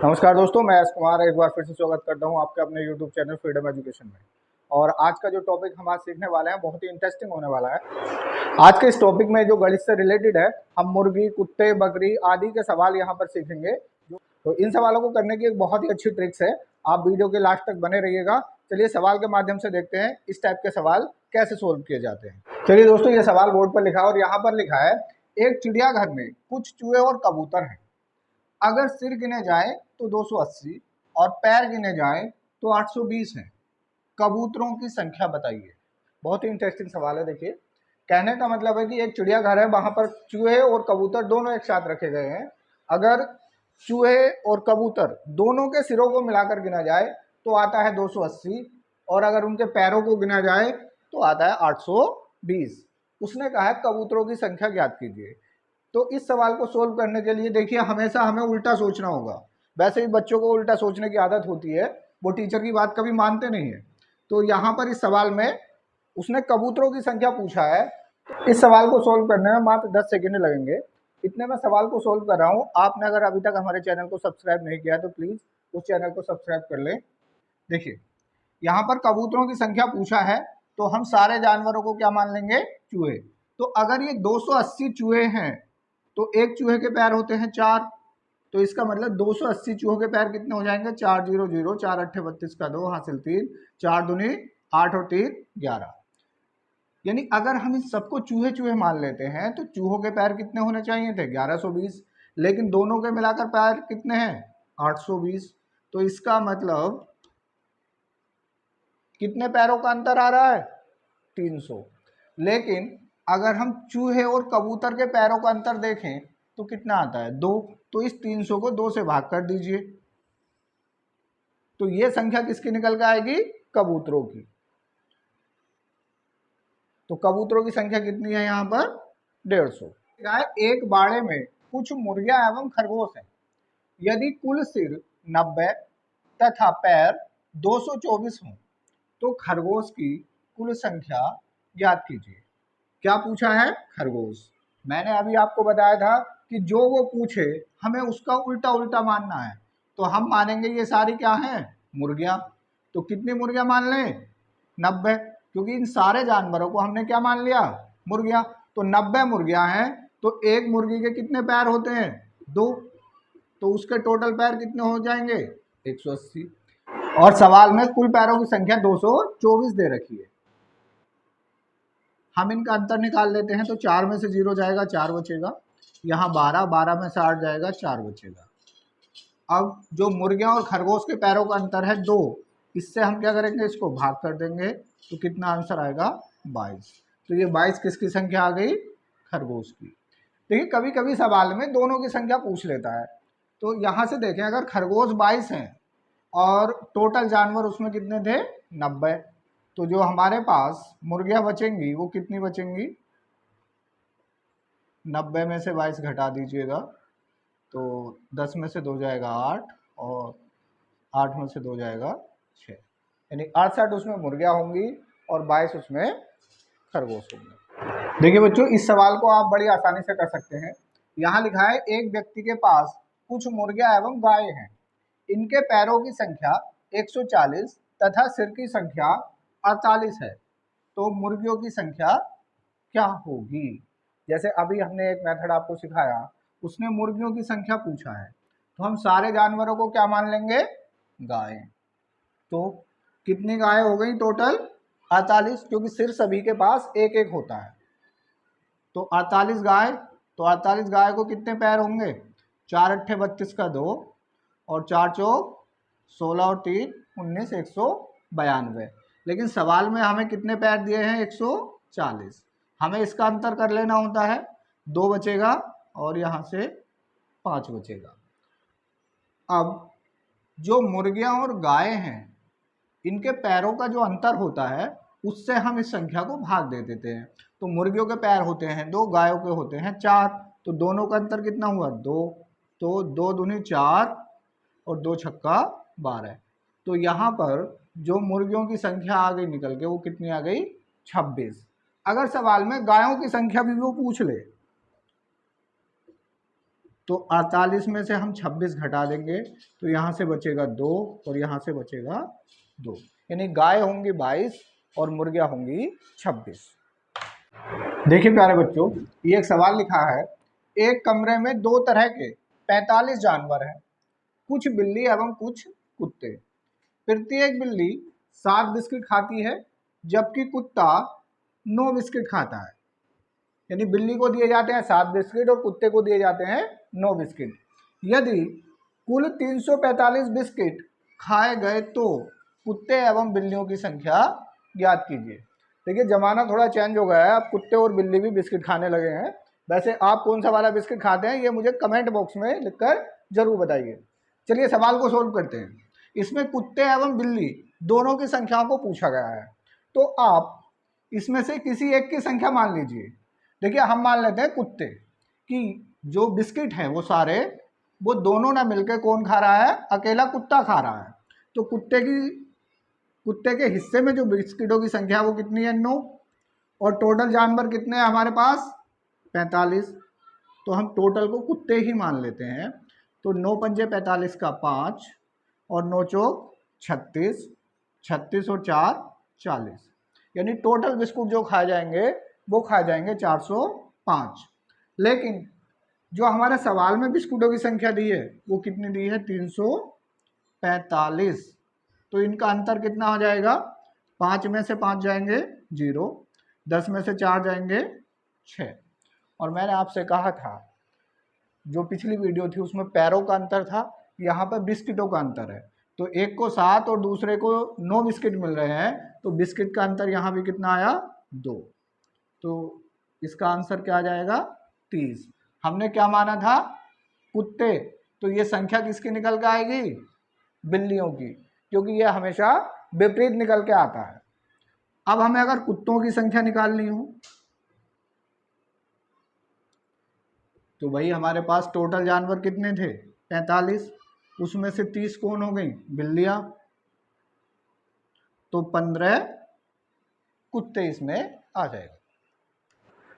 नमस्कार दोस्तों, मैं एस कुमार एक बार फिर से स्वागत करता हूं आपके अपने YouTube चैनल फ्रीडम एजुकेशन में। और आज का जो टॉपिक हम आज सीखने वाले हैं बहुत ही इंटरेस्टिंग होने वाला है। आज के इस टॉपिक में जो गणित से रिलेटेड है, हम मुर्गी, कुत्ते, बकरी आदि के सवाल यहाँ पर सीखेंगे। तो इन सवालों को करने की एक बहुत ही अच्छी ट्रिक्स है, आप वीडियो के लास्ट तक बने रहिएगा। चलिए सवाल के माध्यम से देखते हैं इस टाइप के सवाल कैसे सोल्व किए जाते हैं। चलिए दोस्तों, ये सवाल बोर्ड पर लिखा है और यहाँ पर लिखा है, एक चिड़ियाघर में कुछ चूहे और कबूतर हैं। अगर सिर गिने जाए तो 280 और पैर गिने जाए तो 820 हैं। कबूतरों की संख्या बताइए। बहुत ही इंटरेस्टिंग सवाल है। देखिए, कहने का मतलब है कि एक चिड़ियाघर है, वहां पर चूहे और कबूतर दोनों एक साथ रखे गए हैं। अगर चूहे और कबूतर दोनों के सिरों को मिलाकर गिना जाए तो आता है 280 और अगर उनके पैरों को गिना जाए तो आता है 820। उसने कहा है कबूतरों की संख्या ज्ञात कीजिए। तो इस सवाल को सोल्व करने के लिए देखिए, हमेशा हमें उल्टा सोचना होगा। वैसे भी बच्चों को उल्टा सोचने की आदत होती है, वो टीचर की बात कभी मानते नहीं है। तो यहाँ पर इस सवाल में उसने कबूतरों की संख्या पूछा है। इस सवाल को सोल्व करने में मात्र 10 सेकंड लगेंगे। इतने में सवाल को सोल्व कर रहा हूँ। आपने अगर अभी तक हमारे चैनल को सब्सक्राइब नहीं किया तो प्लीज़ उस चैनल को सब्सक्राइब कर लें। देखिए, यहाँ पर कबूतरों की संख्या पूछा है तो हम सारे जानवरों को क्या मान लेंगे? चूहे। तो अगर ये 280 चूहे हैं तो एक चूहे के पैर होते हैं 4, तो इसका मतलब 280 चूहों के पैर कितने हो जाएंगे? 4 0 0, 4 8 32 का 2 हासिल 3, 4 दूनी 8 और 3 11। यानी अगर हम इन सबको चूहे चूहे मान लेते हैं तो चूहों के पैर कितने होने चाहिए थे? 1120। लेकिन दोनों के मिलाकर पैर कितने हैं? 820। तो इसका मतलब कितने पैरों का अंतर आ रहा है? 300। लेकिन अगर हम चूहे और कबूतर के पैरों का अंतर देखें तो कितना आता है? 2। तो इस 300 को 2 से भाग कर दीजिए, तो ये संख्या किसकी निकल के आएगी? कबूतरों की। तो कबूतरों की संख्या कितनी है यहाँ पर? 150। एक बाड़े में कुछ मुर्गियां एवं खरगोश हैं। यदि कुल सिर 90 तथा पैर 224 हों तो खरगोश की कुल संख्या ज्ञात कीजिए। क्या पूछा है? खरगोश। मैंने अभी आपको बताया था कि जो वो पूछे हमें उसका उल्टा उल्टा मानना है। तो हम मानेंगे ये सारी क्या हैं? मुर्गियां। तो कितनी मुर्गियां मान लें? 90, क्योंकि इन सारे जानवरों को हमने क्या मान लिया? मुर्गियां। तो 90 मुर्गियां हैं तो एक मुर्गी के कितने पैर होते हैं? 2। तो उसके टोटल पैर कितने हो जाएंगे? 180। और सवाल में कुल पैरों की संख्या 224 दे रखी है। हम इनका अंतर निकाल लेते हैं तो 4 में से 0 जाएगा, 4 बचेगा। यहाँ 12, 12 में से 8 जाएगा, 4 बचेगा। अब जो मुर्गियां और खरगोश के पैरों का अंतर है 2, इससे हम क्या करेंगे? इसको भाग कर देंगे तो कितना आंसर आएगा? 22। तो ये 22 किसकी संख्या आ गई? खरगोश की। देखिए, कभी कभी सवाल में दोनों की संख्या पूछ लेता है। तो यहाँ से देखें, अगर खरगोश 22 हैं और टोटल जानवर उसमें कितने थे? 90, तो जो हमारे पास मुर्गियां बचेंगी वो कितनी बचेंगी? 90 में से 22 घटा दीजिएगा तो 10 में से 2 जाएगा 8 और 8 में से 2 जाएगा 6, यानी 68 उसमें मुर्गियां होंगी और 22 उसमें खरगोश होंगे। देखिए बच्चों, इस सवाल को आप बड़ी आसानी से कर सकते हैं। यहाँ लिखा है, एक व्यक्ति के पास कुछ मुर्गियां एवं गाय हैं। इनके पैरों की संख्या 140 तथा सिर की संख्या 48 है। तो मुर्गियों की संख्या क्या होगी? जैसे अभी हमने एक मेथड आपको सिखाया, उसने मुर्गियों की संख्या पूछा है तो हम सारे जानवरों को क्या मान लेंगे? गाय। तो कितनी गाय हो गई टोटल? 48, क्योंकि सिर सभी के पास एक एक होता है। तो 48 गाय, तो 48 गाय को कितने पैर होंगे? 4 अट्ठे 32 का 2 और 4 चौक 16 और 3 19, 192। लेकिन सवाल में हमें कितने पैर दिए हैं? 140। हमें इसका अंतर कर लेना होता है, 2 बचेगा और यहाँ से 5 बचेगा। अब जो मुर्गियां और गाय हैं, इनके पैरों का जो अंतर होता है उससे हम इस संख्या को भाग दे देते हैं। तो मुर्गियों के पैर होते हैं 2, गायों के होते हैं 4, तो दोनों का अंतर कितना हुआ? 2। तो 2 दूनी 4 और 2 छक्का 12। तो यहाँ पर जो मुर्गियों की संख्या आ गई निकल के, वो कितनी आ गई? 26। अगर सवाल में गायों की संख्या भी वो पूछ ले तो 48 में से हम 26 घटा देंगे तो यहाँ से बचेगा 2 और यहाँ से बचेगा 2, यानी गाय होंगी 22 और मुर्गियाँ होंगी 26। देखिए प्यारे बच्चों, ये एक सवाल लिखा है, एक कमरे में 2 तरह के 45 जानवर हैं, कुछ बिल्ली एवं कुछ कुत्ते। प्रत्येक बिल्ली 7 बिस्किट खाती है जबकि कुत्ता 9 बिस्किट खाता है। यानी बिल्ली को दिए जाते हैं 7 बिस्किट और कुत्ते को दिए जाते हैं 9 बिस्किट। यदि कुल 345 बिस्किट खाए गए तो कुत्ते एवं बिल्लियों की संख्या ज्ञात कीजिए। देखिए जमाना थोड़ा चेंज हो गया है, अब कुत्ते और बिल्ली भी बिस्किट खाने लगे हैं। वैसे आप कौन सा वाला बिस्किट खाते हैं ये मुझे कमेंट बॉक्स में लिखकर जरूर बताइए। चलिए सवाल को सोल्व करते हैं। इसमें कुत्ते एवं बिल्ली दोनों की संख्याओं को पूछा गया है, तो आप इसमें से किसी एक की संख्या मान लीजिए। देखिए हम मान लेते हैं कुत्ते कि जो बिस्किट है वो सारे वो दोनों ना मिलकर कौन खा रहा है, अकेला कुत्ता खा रहा है। तो कुत्ते के हिस्से में जो बिस्किटों की संख्या है वो कितनी है, 9, और टोटल जानवर कितने हैं हमारे पास, 45। तो हम टोटल को कुत्ते ही मान लेते हैं। तो 9 पंजे 45 का 5 और 9 चौक 36, 36 और 4 40, यानी टोटल बिस्कुट जो खाए जाएंगे वो खाए जाएंगे 405। लेकिन जो हमारे सवाल में बिस्कुटों की संख्या दी है वो कितनी दी है, 345। तो इनका अंतर कितना हो जाएगा, 5 में से 5 जाएंगे 0, 10 में से 4 जाएंगे 6। और मैंने आपसे कहा था जो पिछली वीडियो थी उसमें पैरों का अंतर था, यहाँ पर बिस्किटों का अंतर है। तो एक को 7 और दूसरे को 9 बिस्किट मिल रहे हैं, तो बिस्किट का अंतर यहाँ भी कितना आया, 2। तो इसका आंसर क्या आ जाएगा, 30। हमने क्या माना था, कुत्ते, तो ये संख्या किसकी निकल के आएगी, बिल्लियों की, क्योंकि ये हमेशा विपरीत निकल के आता है। अब हमें अगर कुत्तों की संख्या निकालनी हो तो भाई हमारे पास टोटल जानवर कितने थे, 45, उसमें से 30 कौन हो गई, बिल्लियां, तो 15 कुत्ते इसमें आ जाएगा।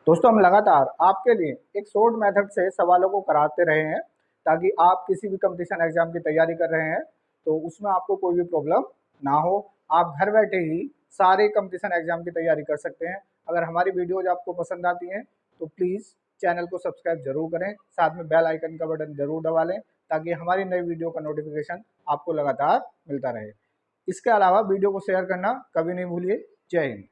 दोस्तों हम लगातार आपके लिए एक शॉर्ट मेथड से सवालों को कराते रहे हैं ताकि आप किसी भी कंपटीशन एग्जाम की तैयारी कर रहे हैं तो उसमें आपको कोई भी प्रॉब्लम ना हो, आप घर बैठे ही सारे कंपटीशन एग्जाम की तैयारी कर सकते हैं। अगर हमारी वीडियोज आपको पसंद आती हैं तो प्लीज़ चैनल को सब्सक्राइब जरूर करें, साथ में बेल आइकन का बटन जरूर दबा लें ताकि हमारी नई वीडियो का नोटिफिकेशन आपको लगातार मिलता रहे। इसके अलावा वीडियो को शेयर करना कभी नहीं भूलिए। जय हिंद।